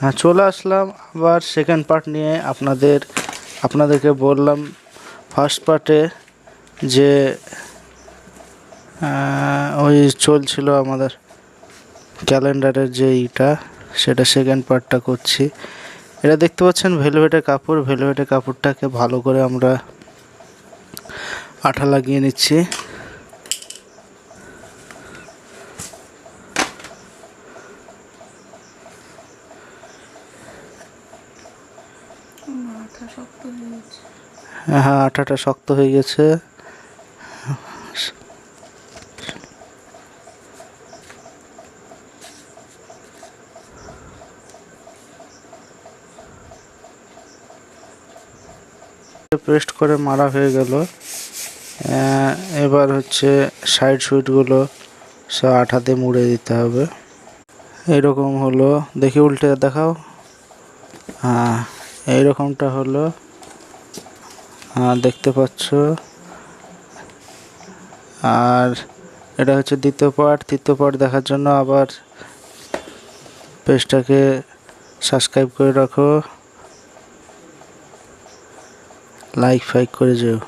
হ্যাঁ, চলে আসলাম আবার সেকেন্ড পার্ট নিয়ে। আপনাদেরকে বললাম ফার্স্ট পার্টে যে ওই চলছিল আমাদের ক্যালেন্ডারের যে ইটা, সেটা সেকেন্ড পার্টটা করছি। এটা দেখতে পাচ্ছেন ভেলভেটের কাপড়। ভেলভেটের কাপড়টাকে ভালো করে আমরা আঠা লাগিয়ে নিচ্ছি। হ্যাঁ, আঠাটা শক্ত হয়ে গেছে। পেস্ট করে মারা হয়ে গেল। এবার হচ্ছে সাইড সুইটগুলো সব আঠাতে মুড়ে দিতে হবে। এরকম হলো, দেখি উল্টে দেখাও। হ্যাঁ, এইরকমটা হলো। হ্যাঁ, দেখতে পাচ্ছ। আর এটা হচ্ছে দ্বিতীয় পার্ট। তৃতীয় পার্ট দেখার জন্য আবার পেজটাকে সাবস্ক্রাইব করে রাখো, লাইক ফাইক করে যেও।